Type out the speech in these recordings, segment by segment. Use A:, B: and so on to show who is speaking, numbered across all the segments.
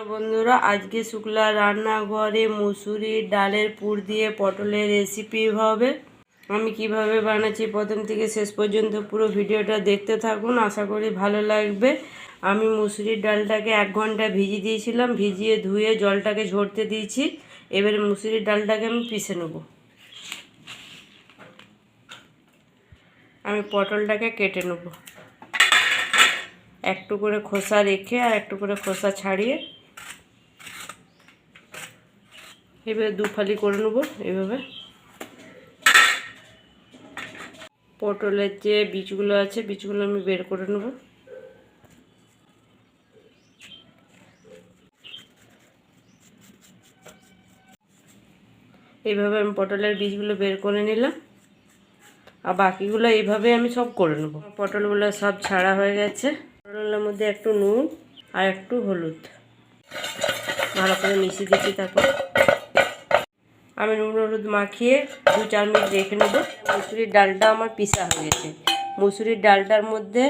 A: বন্ধুরা, আজকে শুক্লা রান্নাঘরে মুসুরির ডালের পুর দিয়ে পটলের রেসিপি হবে। আমি কিভাবে বানাচ্ছি প্রথম থেকে শেষ পর্যন্ত পুরো ভিডিওটা দেখতে থাকুন, আশা করি ভালো লাগবে। আমি মুসুরির ডালটাকে 1 ঘন্টা ভিজিয়ে দিয়েছিলাম, ভিজিয়ে ধুয়ে জলটাকে ঝরতে দিয়েছি। এবারে মুসুরির ডালটাকে আমি পিষে নেব। আমি পটলটাকে কেটে নেব, একটু করে খোসা রেখে আর একটু করে খোসা ছাড়িয়ে এবারে 2 ফালি করে নেব। এইভাবে পটলের যে বীজগুলো আছে বীজগুলো আমি বের করে নেব। এইভাবে আমি পটলের বীজগুলো বের করে নিলাম, আর বাকিগুলো এইভাবে আমি সব করে নেব। পটলগুলো সব ছাড়া হয়ে গেছে। পটলের মধ্যে একটু নুন আর একটু হলুদ ভালো করে মিশিয়ে দিচ্ছি। তারপর আমি নুন হলুদ মাখিয়ে 2-4 মিনিট রেখে নেব। মুসুরির ডালটা আমার পিষা হয়ে গেছে। মুসুরির ডালটার মধ্যে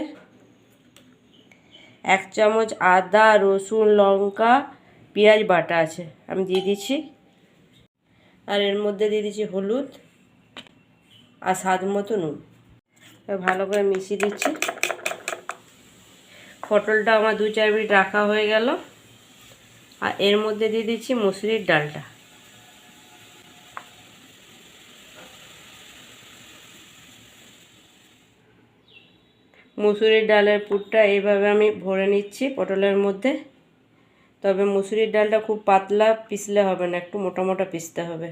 A: 1 চামচ আদা, রসুন, লঙ্কা, পেঁয়াজ বাটা আছে, আমি দিয়ে দিচ্ছি। আর এর মধ্যে দিয়ে দিচ্ছি হলুদ আর স্বাদ মতো নুন। ভালো করে মিশিয়ে দিচ্ছি। পটলটা আমার 2-4 মিনিট রাখা হয়ে গেল। আর এর মধ্যে দিয়ে দিচ্ছি মুসুরির ডালটা। মুসুরির ডালের পুরটা এইভাবে আমি ভরে নিচ্ছি পটলের মধ্যে। তবে মুসুরির ডালটা খুব পাতলা পিষলে হবে না, একটু মোটা মোটা পিষতে হবে।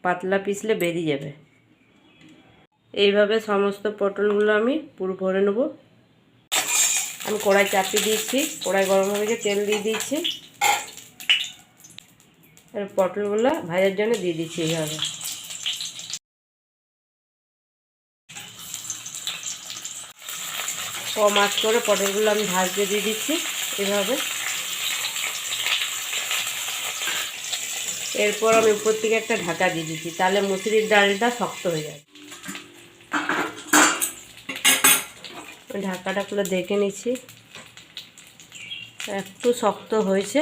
A: পাতলা পিষলে বেরিয়ে যাবে। এইভাবে সমস্ত পটলগুলো আমি পুরো ভরে নেব। আমি কড়াই চাপিয়ে দিয়েছি, কড়াই গরম হয়ে গেছে, তেল দিয়ে দিচ্ছি। আর পটলগুলো ভাজার জন্য দিয়ে দিচ্ছি। এইভাবে কম আঁচ করে পটলগুলো আমি ভাজতে দিয়ে দিচ্ছি। এভাবে এরপর আমি উপর থেকে একটা ঢাকা দিয়ে দিচ্ছি, তাহলে মুসুরির ডালটা শক্ত হয়ে যাবে। ঢাকাটা খুলে দেখে নিচ্ছি, একটু শক্ত হয়েছে।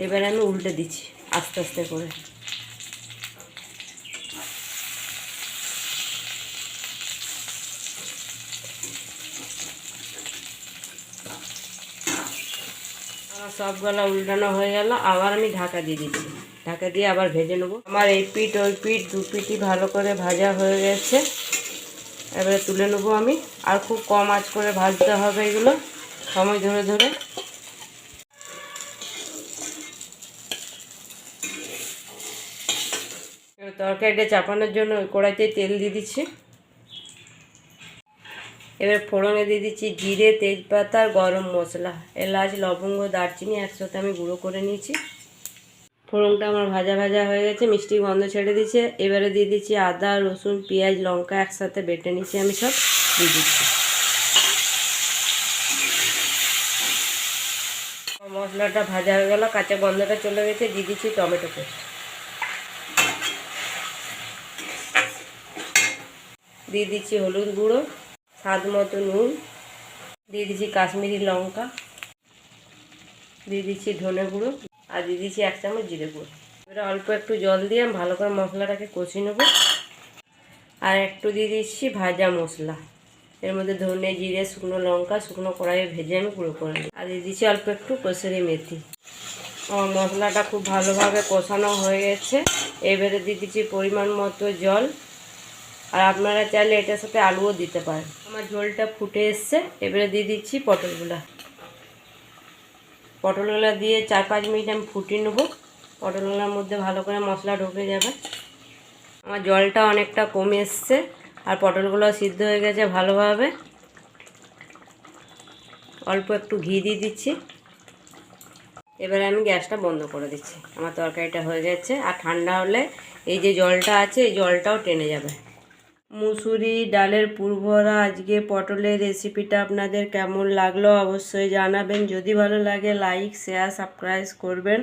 A: এবারে আমি উল্টে দিচ্ছি আস্তে আস্তে করে। আমার সবগুলো উল্টানো হয়ে গেল। আবার আমি ঢাকা দিয়ে দিচ্ছি, ঢাকা দিয়ে আবার ভেজে নেব। আমার এই পিঠ ওই পিঠ 2 পিঠই ভালো করে ভাজা হয়ে গেছে। এবারে তুলে নেবো আমি। আর খুব কম আঁচ করে ভাজতে হবে এগুলো, সময় ধরে ধরে। তরকারিটা চাপানোর জন্য ওই কড়াইতে তেল দিয়ে দিচ্ছি। এবার ফোড়নে দিয়ে দিচ্ছি জিরে, তেজপাতা, গরম মশলা, এলাচ, লবঙ্গ, দারচিনি একসাথে আমি গুঁড়ো করে নিয়েছি। ফোড়নটা আমার ভাজা ভাজা হয়ে গেছে, মিষ্টি গন্ধ ছেড়ে দিচ্ছে। এবারে দিয়ে দিচ্ছি আদা, রসুন, পেঁয়াজ, লঙ্কা একসাথে বেটে নিচ্ছি, আমি সব দিয়ে দিচ্ছি। মশলাটা ভাজা হয়ে গেল, কাঁচা গন্ধটা চলে গেছে। দিয়ে দিচ্ছি টমেটো পেস্ট, দিয়ে দিচ্ছি হলুদ গুঁড়ো, স্বাদ মতো নুন, দিয়ে দিচ্ছি কাশ্মীরি লঙ্কা, দিয়ে দিচ্ছি ধনে গুঁড়ো, আর দিয়ে দিচ্ছি 1 চামচ জিরে গুঁড়ো। এবারে অল্প একটু জল দিয়ে আমি ভালো করে মশলাটাকে কষিয়ে নেব। আর একটু দিয়ে দিচ্ছি ভাজা মশলা, এর মধ্যে ধনে, জিরে, শুকনো লঙ্কা শুকনো কড়াইয়ে ভেজে আমি গুঁড়ো করে নিই। আর দিয়ে দিচ্ছি অল্প একটু কসুরি মেথি। আমার মশলাটা খুব ভালোভাবে কষানো হয়ে গেছে। এবারে দিয়ে দিচ্ছি পরিমাণ মতো জল। আর আপনারা চাইলে এটার সাথে আলুও দিতে পারেন। আমার ঝোলটা ফুটে এসছে। এবারে দিয়ে দিচ্ছি পটলগুলো দিয়ে 4-5 মিনিট আমি ফুটিয়ে নেব। পটলগুলোর মধ্যে ভালো করে মশলা ঢুকে যাবে। আমার জলটা অনেকটা কমে এসছে, আর পটলগুলো সিদ্ধ হয়ে গেছে ভালোভাবে। অল্প একটু ঘি দিয়ে দিচ্ছি। এবারে আমি গ্যাসটা বন্ধ করে দিচ্ছি। আমার তরকারিটা হয়ে গেছে। আর ঠান্ডা হলে এই যে জলটা আছে এই জলটাও টেনে যাবে। মুসুরি ডালের পুরভরা আজকে পটলের রেসিপিটা আপনাদের কেমন লাগলো অবশ্যই জানাবেন। যদি ভালো লাগে লাইক, শেয়ার, সাবস্ক্রাইব করবেন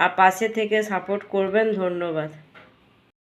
A: আর পাশে থেকে সাপোর্ট করবেন। ধন্যবাদ।